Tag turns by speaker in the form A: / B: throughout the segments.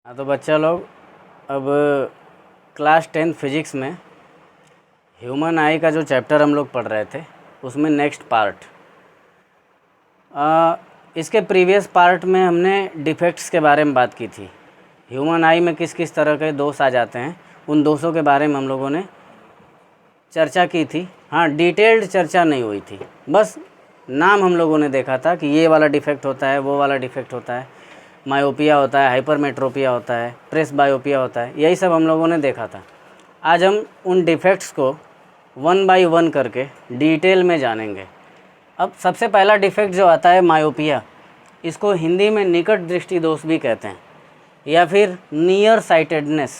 A: हाँ तो बच्चा लोग अब क्लास 10 फिजिक्स में ह्यूमन आई का जो चैप्टर हम लोग पढ़ रहे थे उसमें नेक्स्ट पार्ट, इसके प्रीवियस पार्ट में हमने डिफेक्ट्स के बारे में बात की थी। ह्यूमन आई में किस किस तरह के दोष आ जाते हैं, उन दोषों के बारे में हम लोगों ने चर्चा की थी। हाँ, डिटेल्ड चर्चा नहीं हुई थी, बस नाम हम लोगों ने देखा था कि ये वाला डिफेक्ट होता है, वो वाला डिफेक्ट होता है, मायोपिया होता है, हाइपरमेट्रोपिया होता है, प्रेस बायोपिया होता है, यही सब हम लोगों ने देखा था। आज हम उन डिफेक्ट्स को वन बाय वन करके डिटेल में जानेंगे। अब सबसे पहला डिफेक्ट जो आता है मायोपिया, इसको हिंदी में निकट दृष्टि दोष भी कहते हैं या फिर नियर साइटेडनेस।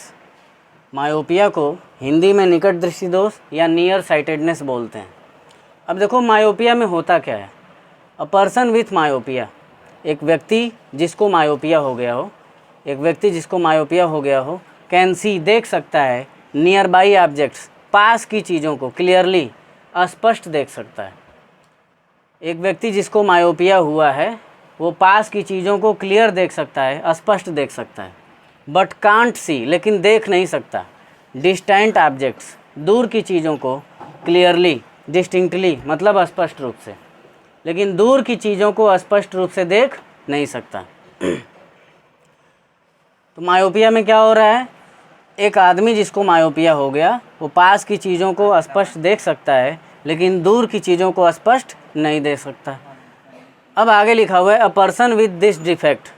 A: मायोपिया को हिंदी में निकट दृष्टि दोष या नियर साइटेडनेस बोलते हैं। अब देखो मायोपिया में होता क्या है। अ पर्सन विथ मायोपिया, एक व्यक्ति जिसको मायोपिया हो गया हो, कैन सी, देख सकता है, नियर बाई ऑब्जेक्ट्स, पास की चीज़ों को क्लियरली, स्पष्ट देख सकता है। एक व्यक्ति जिसको मायोपिया हुआ है वो पास की चीज़ों को क्लियर देख सकता है, स्पष्ट देख सकता है। बट कांट सी, लेकिन देख नहीं सकता। डिस्टेंट ऑब्जेक्ट्स, दूर की चीज़ों को क्लियरली, डिस्टिंक्टली मतलब स्पष्ट रूप से, लेकिन दूर की चीज़ों को स्पष्ट रूप से देख नहीं सकता। तो मायोपिया में क्या हो रहा है, एक आदमी जिसको मायोपिया हो गया वो पास की चीज़ों को स्पष्ट देख सकता है लेकिन दूर की चीज़ों को स्पष्ट नहीं देख सकता। अब आगे लिखा हुआ है a person with this defect,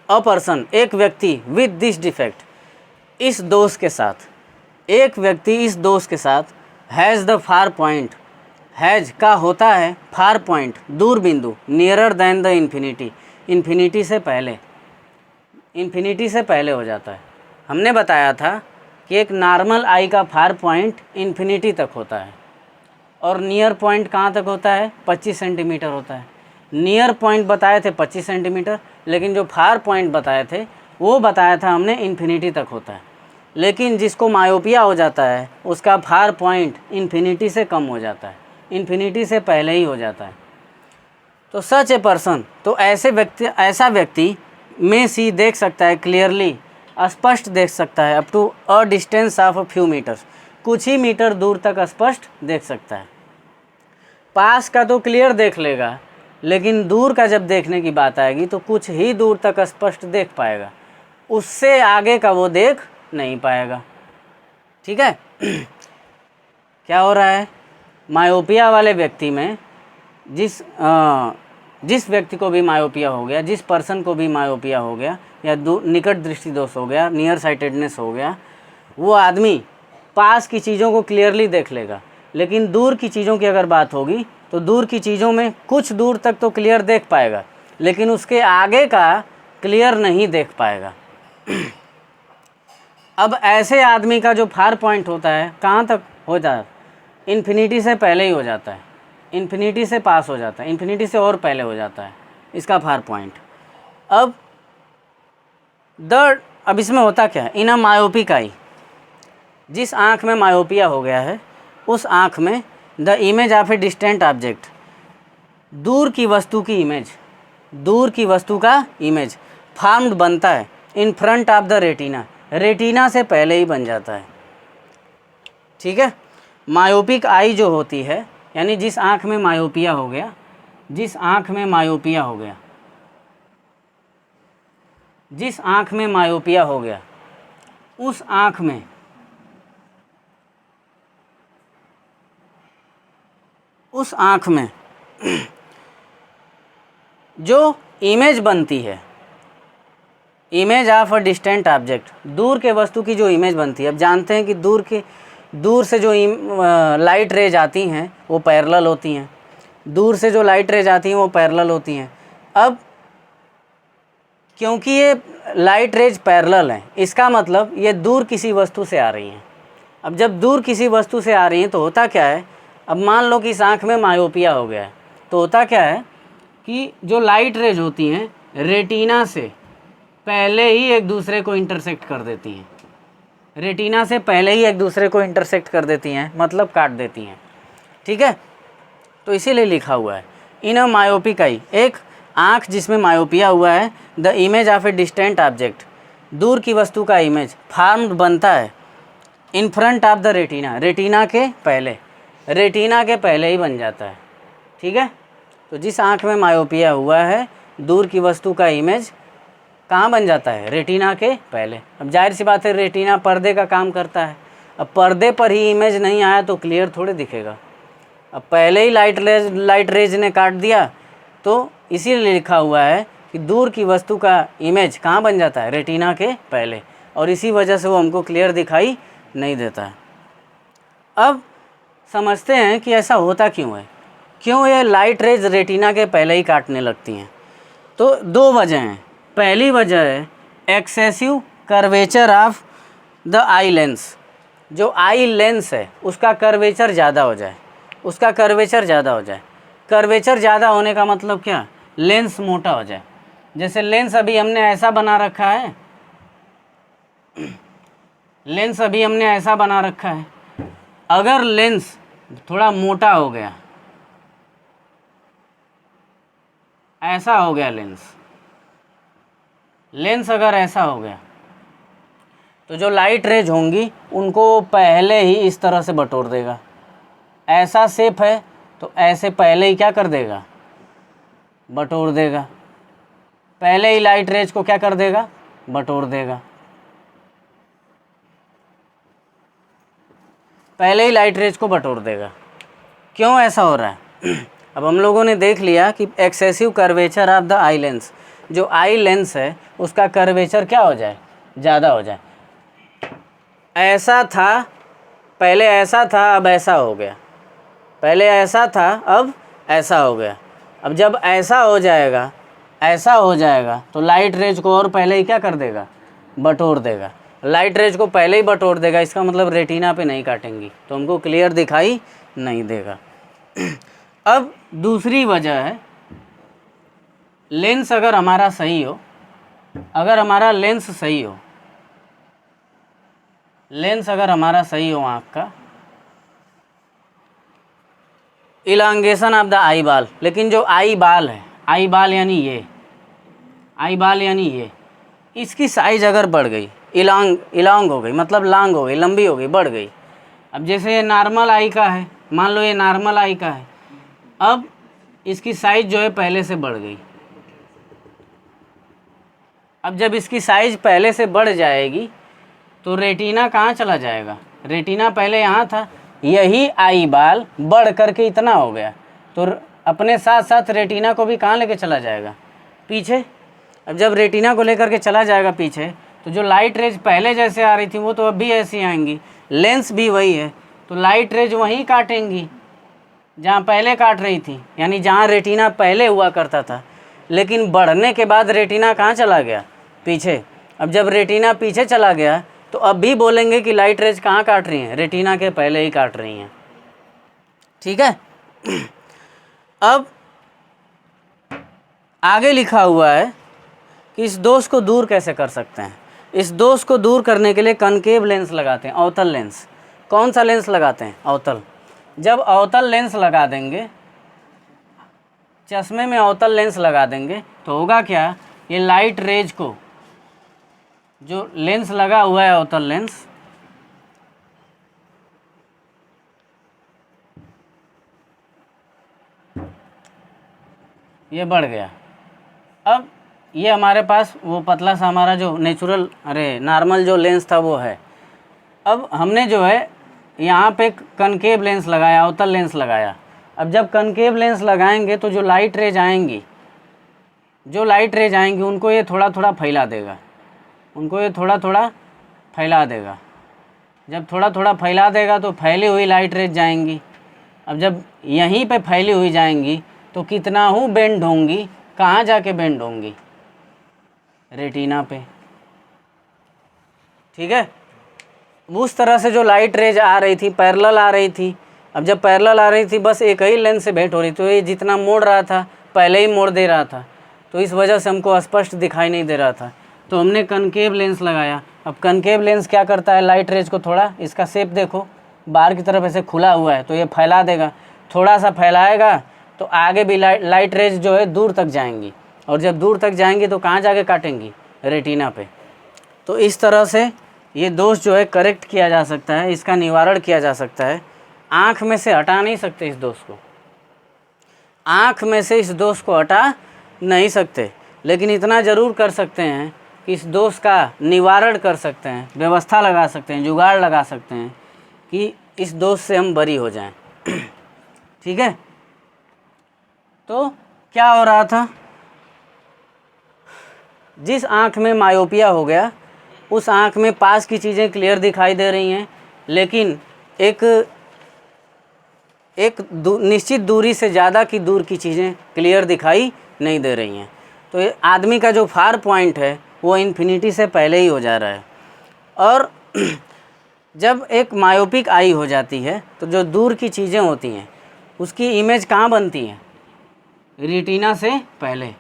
A: a person एक व्यक्ति, विद दिस डिफेक्ट इस दोष के साथ, एक व्यक्ति इस दोष के साथ, has the far point, has का होता है फार पॉइंट, दूर बिंदु, nearer than the infinity, infinity से पहले, इन्फिनिटी से पहले हो जाता है। हमने बताया था कि एक नॉर्मल आई का फार पॉइंट इन्फिनिटी तक होता है और नियर पॉइंट कहाँ तक होता है, 25 सेंटीमीटर होता है। नियर पॉइंट बताए थे 25 सेंटीमीटर, लेकिन जो फार पॉइंट बताए थे वो बताया था हमने इन्फिनिटी तक होता है। लेकिन जिसको मायोपिया हो जाता है उसका फार पॉइंट इन्फिनिटी से कम हो जाता है, इन्फिनिटी से पहले ही हो जाता है। तो सच ए पर्सन, तो ऐसा व्यक्ति में सी, देख सकता है, क्लियरली, स्पष्ट देख सकता है, up to a distance of a few metres, कुछ ही मीटर दूर तक स्पष्ट देख सकता है। पास का तो क्लियर देख लेगा, लेकिन दूर का जब देखने की बात आएगी तो कुछ ही दूर तक स्पष्ट देख पाएगा, उससे आगे का वो देख नहीं पाएगा। ठीक है। क्या हो रहा है, मायोपिया वाले व्यक्ति में जिस व्यक्ति को भी मायोपिया हो गया, जिस पर्सन को भी मायोपिया हो गया या निकट दृष्टि दोष हो गया, नियर साइटेडनेस हो गया, वो आदमी पास की चीज़ों को क्लियरली देख लेगा, लेकिन दूर की चीज़ों की अगर बात होगी तो दूर की चीज़ों में कुछ दूर तक तो क्लियर देख पाएगा, लेकिन उसके आगे का क्लियर नहीं देख पाएगा। अब ऐसे आदमी का जो फार पॉइंट होता है कहाँ तक हो जाता है, इन्फिनिटी से पहले ही हो जाता है, इन्फिनिटी से पास हो जाता है, इन्फिनिटी से और पहले हो जाता है इसका फार पॉइंट। अब इसमें होता क्या है, इन अ मायोपिक आई, जिस आँख में मायोपिया हो गया है उस आँख में the image of a distant object, दूर की वस्तु की इमेज, दूर की वस्तु का इमेज फॉर्म्ड बनता है in front of the retina, retina से पहले ही बन जाता है। ठीक है। मायोपिक आई जो होती है, यानी जिस आँख में मायोपिया हो गया, जिस आँख में मायोपिया हो गया, जिस आँख में मायोपिया हो गया उस आँख में जो इमेज बनती है, image of a distant object, दूर के वस्तु की जो इमेज बनती है। अब जानते हैं कि दूर से जो लाइट रेज आती हैं वो पैरेलल होती हैं, दूर से जो लाइट रेज आती हैं वो पैरेलल होती हैं। अब क्योंकि ये लाइट रेज पैरेलल हैं, इसका मतलब ये दूर किसी वस्तु से आ रही हैं। अब जब दूर किसी वस्तु से आ रही हैं तो होता क्या है, अब मान लो कि इस आँख में मायोपिया हो गया है, तो होता क्या है कि जो लाइट रेज होती हैं रेटिना से पहले ही एक दूसरे को इंटरसेक्ट कर देती हैं, रेटिना से पहले ही एक दूसरे को इंटरसेक्ट कर देती हैं, मतलब काट देती हैं। ठीक है। तो इसीलिए लिखा हुआ है इन अ मायोपिक आई, एक आँख जिसमें मायोपिया हुआ है, the image of a distant object, दूर की वस्तु का इमेज फॉर्म्ड बनता है in front of the retina, retina के पहले, रेटिना के पहले ही बन जाता है। ठीक है, तो जिस आँख में मायोपिया हुआ है दूर की वस्तु का इमेज कहाँ बन जाता है? रेटिना के पहले। अब जाहिर सी बात है रेटिना पर्दे का काम करता है, अब पर्दे पर ही इमेज नहीं आया तो क्लियर थोड़े दिखेगा। अब पहले ही लाइट रेज ने काट दिया, तो इसीलिए लिखा हुआ है कि दूर की वस्तु का इमेज कहाँ बन जाता है? रेटिना के पहले, और इसी वजह से वो हमको क्लियर दिखाई नहीं देता है। अब समझते हैं कि ऐसा होता क्यों है, क्यों ये लाइट रेज रेटिना के पहले ही काटने लगती हैं। तो दो वजह हैं। पहली वजह है excessive curvature of the eye lens, जो आई लेंस है उसका कर्वेचर ज़्यादा हो जाए, उसका कर्वेचर ज़्यादा हो जाए। कर्वेचर ज़्यादा होने का मतलब क्या? लेंस मोटा हो जाए। जैसे लेंस अभी हमने ऐसा बना रखा है, लेंस अभी हमने ऐसा बना रखा है, अगर लेंस थोड़ा मोटा हो गया, ऐसा हो गया लेंस अगर ऐसा हो गया तो जो लाइट रेज होंगी उनको पहले ही इस तरह से बटोर देगा। ऐसा शेप है तो ऐसे पहले ही क्या कर देगा? बटोर देगा। पहले ही लाइट रेज को क्या कर देगा? बटोर देगा। पहले ही लाइट रेज को बटोर देगा। क्यों ऐसा हो रहा है? अब हम लोगों ने देख लिया कि excessive curvature of the eye lens, जो आई लेंस है उसका कर्वेचर क्या हो जाए? ज़्यादा हो जाए। ऐसा था, पहले ऐसा था, अब ऐसा हो गया, पहले ऐसा था, अब ऐसा हो गया। अब जब ऐसा हो जाएगा, ऐसा हो जाएगा तो लाइट रेज को और पहले ही क्या कर देगा? बटोर देगा। लाइट रेज को पहले ही बटोर देगा, इसका मतलब रेटिना पे नहीं काटेंगी तो हमको क्लियर दिखाई नहीं देगा। अब दूसरी वजह है, लेंस अगर हमारा सही हो, अगर हमारा लेंस सही हो, लेंस अगर हमारा सही हो आँख का, इलांगेशन ऑफ द आई बाल, लेकिन जो आई बाल है, आई बाल यानी ये, आई बाल यानी ये, इसकी साइज अगर बढ़ गई, इलांग हो गई, मतलब लांग हो गई, लंबी हो गई, बढ़ गई। अब जैसे ये नॉर्मल आई का है, मान लो ये नॉर्मल आई का है, अब इसकी साइज जो है पहले से बढ़ गई। अब जब इसकी साइज पहले से बढ़ जाएगी तो रेटिना कहाँ चला जाएगा? रेटिना पहले यहाँ था, यही आई बाल बढ़ करके इतना हो गया तो अपने साथ साथ रेटिना को भी कहाँ लेके चला जाएगा? पीछे। अब जब रेटिना को लेकर के चला जाएगा पीछे तो जो लाइट रेज पहले जैसे आ रही थी वो तो अब भी ऐसी आएंगी, लेंस भी वही है, तो लाइट रेज वहीं काटेंगी जहाँ पहले काट रही थी, यानी जहाँ रेटिना पहले हुआ करता था। लेकिन बढ़ने के बाद रेटिना कहाँ चला गया? पीछे। अब जब रेटिना पीछे चला गया तो अब भी बोलेंगे कि लाइट रेज कहाँ काट रही हैं? रेटिना के पहले ही काट रही हैं। ठीक है। अब आगे लिखा हुआ है कि इस दोष को दूर कैसे कर सकते हैं। इस दोष को दूर करने के लिए कनकेव लेंस लगाते हैं, अवतल लेंस। कौन सा लेंस लगाते हैं? अवतल। जब अवतल लेंस लगा देंगे, चश्मे में अवतल लेंस लगा देंगे तो होगा क्या? ये लाइट रेज को, जो लेंस लगा हुआ है अवतल लेंस, ये बढ़ गया। अब ये हमारे पास वो पतला सा हमारा जो नेचुरल, नॉर्मल जो लेंस था वो है। अब हमने जो है यहाँ पे कनकेव लेंस लगाया, अवतल लेंस लगाया। अब जब कनकेव लेंस लगाएंगे तो जो लाइट रेज आएंगी, जो लाइट रेज आएंगी उनको ये थोड़ा थोड़ा फैला देगा, उनको ये थोड़ा थोड़ा फैला देगा। जब थोड़ा थोड़ा फैला देगा तो फैली हुई लाइट रेज जाएंगी। अब जब यहीं पे फैली हुई जाएंगी तो कितना हूँ बेंड होंगी, कहाँ जाके बेंड होंगी? रेटिना पे। ठीक है। उस तरह से जो लाइट रेज आ रही थी पैरेलल आ रही थी। अब जब पैरेलल आ रही थी बस एक ही लेंस से भेंट हो रही, तो ये जितना मोड़ रहा था पहले ही मोड़ दे रहा था, तो इस वजह से हमको स्पष्ट दिखाई नहीं दे रहा था। तो हमने कनकेव लेंस लगाया। अब कनकेव लेंस क्या करता है? लाइट रेज को थोड़ा, इसका शेप देखो, बाहर की तरफ ऐसे खुला हुआ है तो ये फैला देगा, थोड़ा सा फैलाएगा तो आगे भी लाइट रेज जो है दूर तक जाएंगी, और जब दूर तक जाएंगी तो कहाँ जाके काटेंगी? रेटिना पे। तो इस तरह से ये दोष जो है करेक्ट किया जा सकता है, इसका निवारण किया जा सकता है। आँख में से हटा नहीं सकते इस दोष को, आँख में से इस दोष को हटा नहीं सकते, लेकिन इतना ज़रूर कर सकते हैं कि इस दोष का निवारण कर सकते हैं, व्यवस्था लगा सकते हैं, जुगाड़ लगा सकते हैं कि इस दोष से हम बरी हो जाएं। ठीक है, तो क्या हो रहा था, जिस आँख में मायोपिया हो गया उस आँख में पास की चीज़ें क्लियर दिखाई दे रही हैं, लेकिन एक निश्चित दूरी से ज़्यादा की दूर की चीज़ें क्लियर दिखाई नहीं दे रही हैं। तो ये आदमी का जो फार पॉइंट है वो इन्फिनिटी से पहले ही हो जा रहा है। और जब एक मायोपिक आई हो जाती है तो जो दूर की चीज़ें होती हैं उसकी इमेज कहाँ बनती हैं, रेटिना से पहले,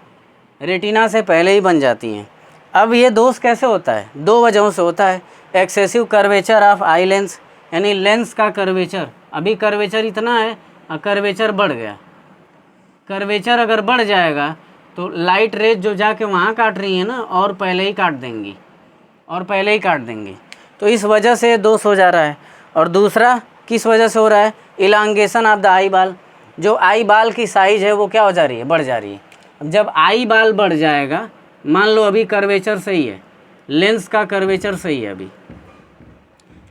A: रेटिना से पहले ही बन जाती हैं। अब ये दोष कैसे होता है, दो वजहों से होता है। Excessive curvature of eye lens, यानी लेंस का कर्वेचर, अभी कर्वेचर इतना है और कर्वेचर बढ़ गया। कर्वेचर अगर बढ़ जाएगा तो लाइट रेज जो जाके वहाँ काट रही है ना, और पहले ही काट देंगी, और पहले ही काट देंगी। तो इस वजह से दोष हो जा रहा है। और दूसरा किस वजह से हो रहा है, इलांगेशन ऑफ द आई बाल, जो आई बाल की साइज़ है वो क्या हो जा रही है, बढ़ जा रही है। अब जब आई बाल बढ़ जाएगा, मान लो अभी कर्वेचर सही है, लेंस का कर्वेचर सही है, अभी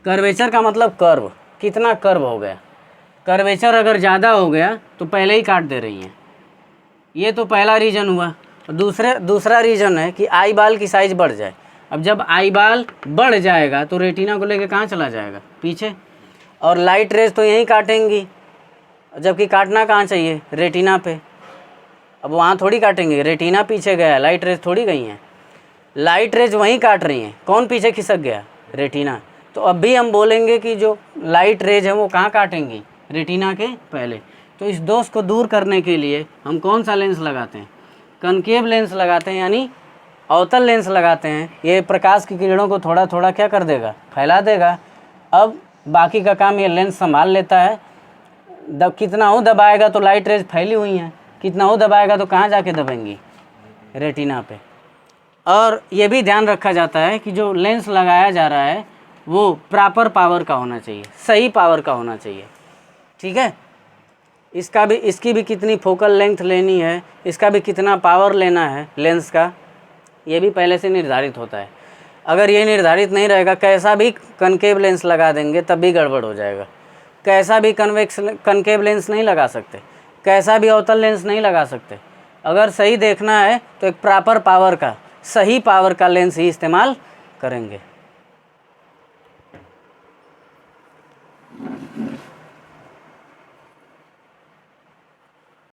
A: कर्वेचर का मतलब कर्व, कितना कर्व हो गया, कर्वेचर अगर ज़्यादा हो गया तो पहले ही काट दे रही हैं। ये तो पहला रीज़न हुआ। दूसरा रीज़न है कि आई बाल की साइज़ बढ़ जाए। अब जब आई बाल बढ़ जाएगा तो रेटिना को लेके कहाँ चला जाएगा, पीछे, और लाइट रेज तो यहीं काटेंगी, जबकि काटना कहाँ चाहिए, रेटिना पे। अब वहाँ थोड़ी काटेंगे, रेटिना पीछे गया, लाइट रेज थोड़ी गई हैं, लाइट रेज वहीं काट रही हैं, कौन पीछे खिसक गया, रेटिना। तो अब भी हम बोलेंगे कि जो लाइट रेज है वो कहाँ काटेंगी, रेटिना के पहले। तो इस दोष को दूर करने के लिए हम कौन सा लेंस लगाते हैं, कनकेव लेंस लगाते हैं, यानी अवतल लेंस लगाते हैं। ये प्रकाश की किरणों को थोड़ा थोड़ा क्या कर देगा, फैला देगा। अब बाकी का काम ये लेंस संभाल लेता है। कितना हो दबाएगा तो लाइट रेज फैली हुई हैं, कितना हो दबाएगा तो कहाँ जाके दबेंगी, रेटिना पे। और ये भी ध्यान रखा जाता है कि जो लेंस लगाया जा रहा है वो प्रॉपर पावर का होना चाहिए, सही पावर का होना चाहिए। ठीक है, इसकी भी कितनी फोकल लेंथ लेनी है, इसका भी कितना पावर लेना है लेंस का, ये भी पहले से निर्धारित होता है। अगर ये निर्धारित नहीं रहेगा, कैसा भी कनकेव लेंस लगा देंगे तब भी गड़बड़ हो जाएगा। कैसा भी कनकेव लेंस नहीं लगा सकते, कैसा भी अवतल लेंस नहीं लगा सकते। अगर सही देखना है तो एक प्रॉपर पावर का, सही पावर का लेंस ही इस्तेमाल करेंगे।